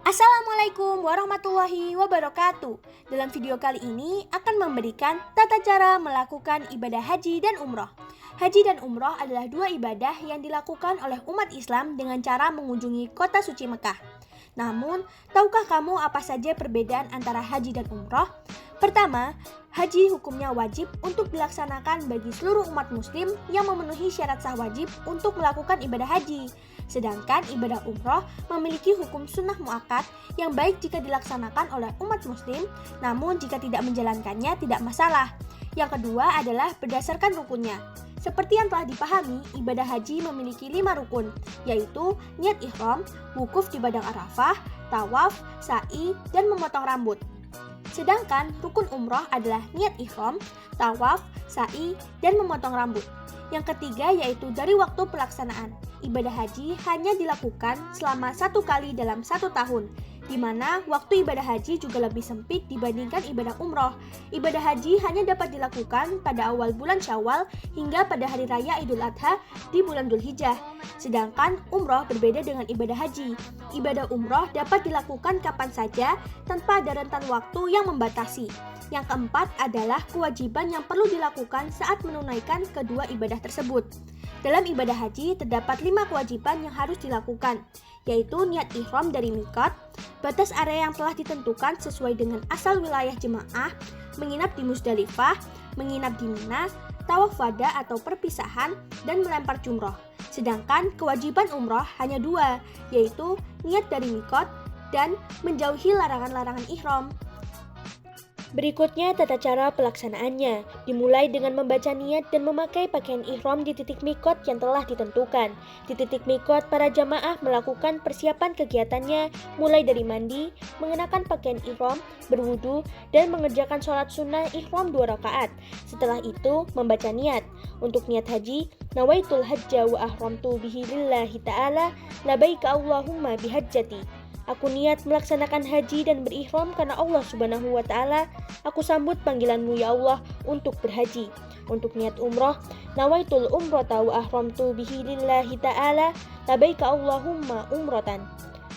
Assalamualaikum warahmatullahi wabarakatuh. Dalam video kali ini akan memberikan tata cara melakukan ibadah haji dan umroh. Haji dan umroh adalah dua ibadah yang dilakukan oleh umat Islam dengan cara mengunjungi kota suci Mekah. Namun, tahukah kamu apa saja perbedaan antara haji dan umroh? Pertama, haji hukumnya wajib untuk dilaksanakan bagi seluruh umat muslim yang memenuhi syarat sah wajib untuk melakukan ibadah haji. Sedangkan ibadah umroh memiliki hukum sunnah muakkad yang baik jika dilaksanakan oleh umat muslim, namun jika tidak menjalankannya tidak masalah. Yang kedua adalah berdasarkan rukunnya. Seperti yang telah dipahami, ibadah haji memiliki 5 rukun, yaitu niat ihram, wukuf di padang Arafah, tawaf, sa'i, dan memotong rambut. Sedangkan rukun umroh adalah niat ihram, tawaf, sa'i, dan memotong rambut. Yang ketiga yaitu dari waktu pelaksanaan. Ibadah haji hanya dilakukan selama 1 kali dalam 1 tahun, di mana waktu ibadah haji juga lebih sempit dibandingkan ibadah umroh. Ibadah haji hanya dapat dilakukan pada awal bulan Syawal hingga pada hari raya Idul Adha di bulan Dzulhijjah. Sedangkan umroh berbeda dengan ibadah haji. Ibadah umroh dapat dilakukan kapan saja tanpa ada rentan waktu yang membatasi. Yang keempat adalah kewajiban yang perlu dilakukan saat menunaikan kedua ibadah tersebut. Dalam ibadah haji terdapat 5 kewajiban yang harus dilakukan, yaitu niat ihram dari mikot, batas area yang telah ditentukan sesuai dengan asal wilayah jemaah, menginap di Musdalifah, menginap di Mina, tawaf wada atau perpisahan, dan melempar jumroh. Sedangkan kewajiban umroh hanya 2, yaitu niat dari mikot dan menjauhi larangan-larangan ihram. Berikutnya tata cara pelaksanaannya, dimulai dengan membaca niat dan memakai pakaian ihram di titik mikot yang telah ditentukan. Di titik mikot, para jamaah melakukan persiapan kegiatannya mulai dari mandi, mengenakan pakaian ihram, berwudu, dan mengerjakan sholat sunnah ihram 2 rakaat. Setelah itu, membaca niat. Untuk niat haji, nawaitul hajja wa ahramtu bihi lillahi ta'ala, labaika Allahumma bihajjati. Aku niat melaksanakan haji dan berihram karena Allah Subhanahu wa Ta'ala. Aku sambut panggilanmu ya Allah untuk berhaji. Untuk niat umroh, nawaitul umrata wa ahramtu bihi lillahi ta'ala, labaika Allahumma umrotan.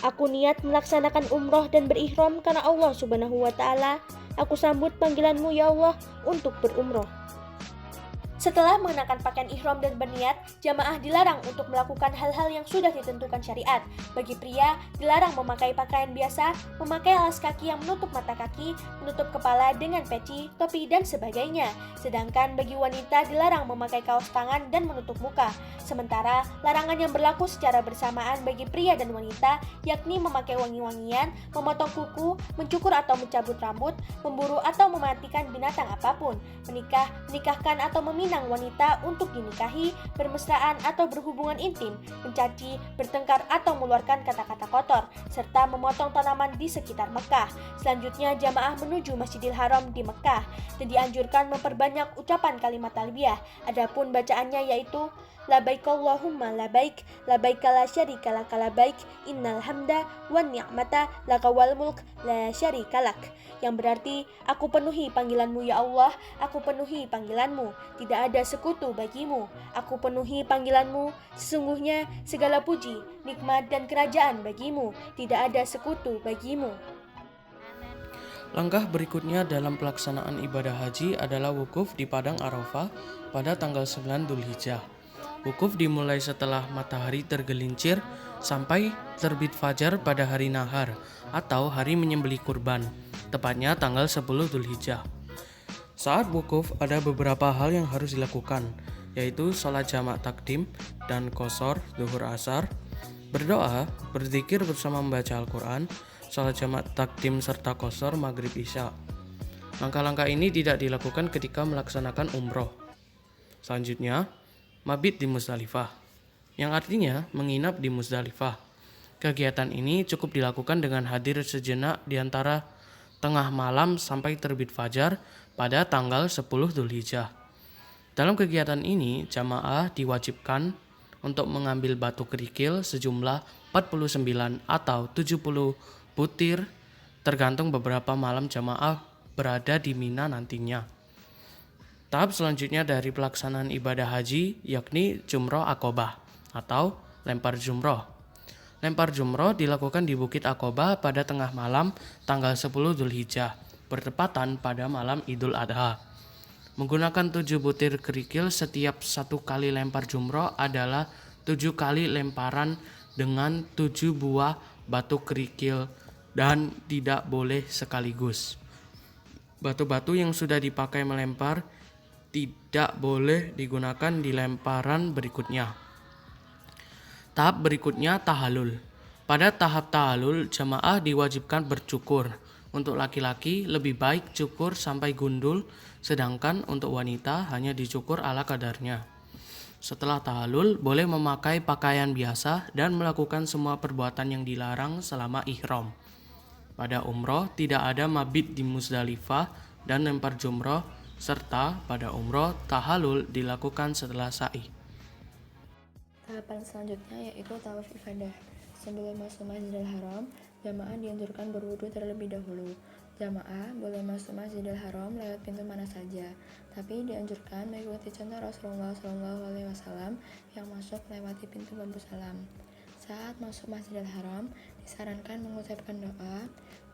Aku niat melaksanakan umroh dan berihram karena Allah Subhanahu wa Ta'ala. Aku sambut panggilanmu ya Allah untuk berumroh. Setelah mengenakan pakaian ihram dan berniat, jamaah dilarang untuk melakukan hal-hal yang sudah ditentukan syariat. Bagi pria, dilarang memakai pakaian biasa, memakai alas kaki yang menutup mata kaki, menutup kepala dengan peci, topi, dan sebagainya. Sedangkan bagi wanita dilarang memakai kaos tangan dan menutup muka. Sementara, larangan yang berlaku secara bersamaan bagi pria dan wanita, yakni memakai wangi-wangian, memotong kuku, mencukur atau mencabut rambut, memburu atau mematikan binatang apapun, menikahkan atau meminang wanita untuk dinikahi, bermesraan atau berhubungan intim, mencaci, bertengkar atau mengeluarkan kata-kata kotor, serta memotong tanaman di sekitar Mekah. Selanjutnya jamaah menuju Masjidil Haram di Mekah dan dianjurkan memperbanyak ucapan kalimat talbiyah. Adapun bacaannya yaitu labaik Allahumma labaik, labaik la syarika laka labaik, innal hamda wan ni'mata laka wal mulk la syarika lak. Yang berarti, aku penuhi panggilanmu ya Allah, aku penuhi panggilanmu, tidak ada sekutu bagimu. Aku penuhi panggilanmu, sesungguhnya segala puji, nikmat dan kerajaan bagimu, tidak ada sekutu bagimu. Langkah berikutnya dalam pelaksanaan ibadah haji adalah wukuf di padang Arafah pada tanggal 9 Dzulhijjah. Wukuf dimulai setelah matahari tergelincir sampai terbit fajar pada hari nahar atau hari menyembelih kurban, tepatnya tanggal 10 Dzulhijjah. Saat wukuf ada beberapa hal yang harus dilakukan, yaitu sholat jamak takdim dan qashar zuhur asar, berdoa, berzikir bersama membaca Al-Quran, sholat jamak takdim serta qashar maghrib isya. Langkah-langkah ini tidak dilakukan ketika melaksanakan umroh. Selanjutnya, mabit di Musdalifah, yang artinya menginap di Musdalifah. Kegiatan ini cukup dilakukan dengan hadir sejenak di antara tengah malam sampai terbit fajar pada tanggal 10 Dzulhijjah. Dalam kegiatan ini, jamaah diwajibkan untuk mengambil batu kerikil sejumlah 49 atau 70 butir, tergantung beberapa malam jamaah berada di Mina nantinya. Tahap selanjutnya dari pelaksanaan ibadah haji yakni jumroh akobah atau lempar jumroh. Lempar jumroh dilakukan di Bukit Aqobah pada tengah malam tanggal 10 Dzulhijjah, bertepatan pada malam Idul Adha. Menggunakan 7 butir kerikil setiap satu kali lempar jumroh adalah 7 kali lemparan dengan 7 buah batu kerikil dan tidak boleh sekaligus. Batu-batu yang sudah dipakai melempar tidak boleh digunakan di lemparan berikutnya. Tahap berikutnya tahallul. Pada tahap tahallul, jamaah diwajibkan bercukur. Untuk laki-laki lebih baik cukur sampai gundul, sedangkan untuk wanita hanya dicukur ala kadarnya. Setelah tahallul, boleh memakai pakaian biasa dan melakukan semua perbuatan yang dilarang selama ihram. Pada umroh tidak ada mabit di Muzdalifah dan lempar jumroh, serta pada umroh tahallul dilakukan setelah sa'i. Tahapan selanjutnya yaitu tawaf ifadah. Sebelum masuk Masjidil Haram, jamaah dianjurkan berwudu terlebih dahulu. Jamaah boleh masuk Masjidil Haram lewat pintu mana saja, tapi dianjurkan mengikuti contoh Rasulullah SAW yang masuk melewati pintu bambu salam. Saat masuk Masjidil Haram, disarankan mengucapkan doa,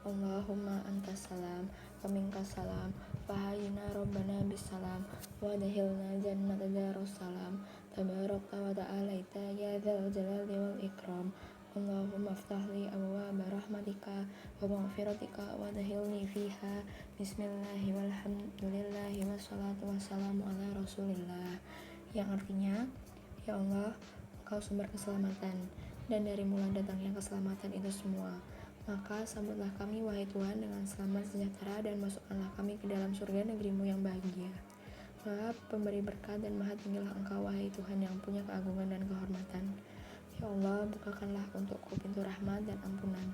Allahumma antas salam, wa minkas salam, fahayina robbana bisalam, wa dahilna jannata darussalam, tabarakta wa ta'alaita ya dzal jalali wal ikram, Allahumma aftahli abwaaba rahmatika wa maghfiratika wa dahilni fiha, bismillahi walhamdulillahi wassalatu wassalamu ala rasulillah. Yang artinya, ya Allah, Engkau sumber keselamatan, dan dari mula datangnya keselamatan itu semua. Maka sambutlah kami, wahai Tuhan, dengan selamat sejahtera, dan masukkanlah kami ke dalam surga negerimu yang bahagia. Maha pemberi berkat dan maha tinggilah Engkau, wahai Tuhan yang punya keagungan dan kehormatan. Ya Allah, bukakanlah untukku pintu rahmat dan ampunan.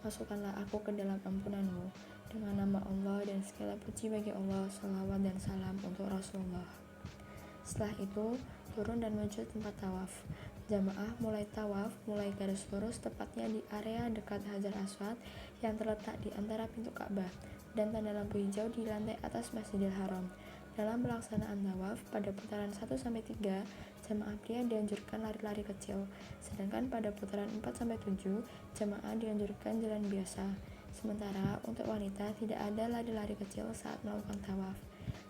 Masukkanlah aku ke dalam ampunan-Mu. Dengan nama Allah dan segala puji bagi Allah, salawat dan salam untuk Rasulullah. Setelah itu, turun dan menuju tempat tawaf. Jamaah mulai tawaf, mulai garis lurus tepatnya di area dekat Hajar Aswad yang terletak di antara pintu Ka'bah dan tanda lampu hijau di lantai atas Masjidil Haram. Dalam pelaksanaan tawaf, pada putaran 1-3, jamaah pria dianjurkan lari-lari kecil, sedangkan pada putaran 4-7, jamaah dianjurkan jalan biasa. Sementara untuk wanita tidak ada lari-lari kecil saat melakukan tawaf.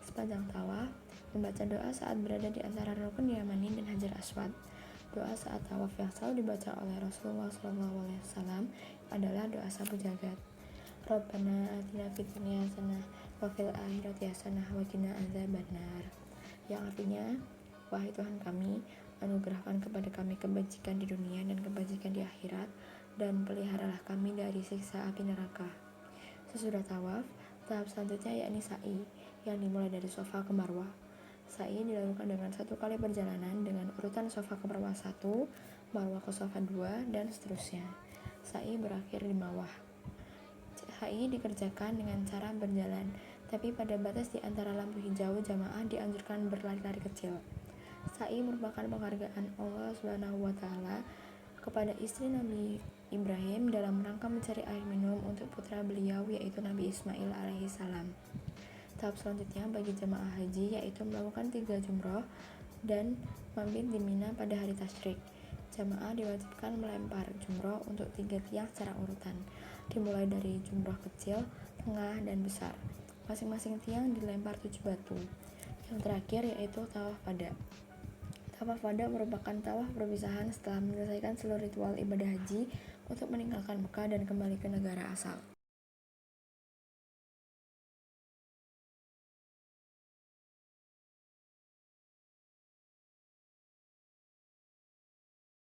Sepanjang tawaf, membaca doa saat berada di antara rukun Yamani dan Hajar Aswad. Doa saat tawaf yang selalu dibaca oleh Rasulullah SAW adalah doa sapu jagat. Rabbana atina fid dunya hasanah wa fil akhirati hasanah wa qina adzabannar. Yang artinya, wahai Tuhan kami, anugerahkan kepada kami kebajikan di dunia dan kebajikan di akhirat, dan peliharalah kami dari siksa api neraka. Sesudah tawaf, tahap selanjutnya yakni sa'i, yang dimulai dari Safa ke Marwah. Sa'i dilakukan dengan 1 kali perjalanan dengan urutan Safa ke Marwah 1, Marwah ke Safa 2, dan seterusnya. Sa'i berakhir di Marwah. Sa'i dikerjakan dengan cara berjalan, tapi pada batas di antara lampu hijau, jamaah dianjurkan berlari-lari kecil. Sa'i merupakan penghargaan Allah SWT kepada istri Nabi Ibrahim dalam rangka mencari air minum untuk putra beliau, yaitu Nabi Ismail alaihissalam. Tahap selanjutnya bagi jamaah haji yaitu melakukan 3 jumroh dan mabit di Mina pada hari tasyrik. Jamaah diwajibkan melempar jumroh untuk 3 tiang secara urutan, dimulai dari jumroh kecil, tengah, dan besar. Masing-masing tiang dilempar 7 batu. Yang terakhir yaitu tawaf wada. Tawaf wada merupakan tawaf perpisahan setelah menyelesaikan seluruh ritual ibadah haji untuk meninggalkan Mekah dan kembali ke negara asal.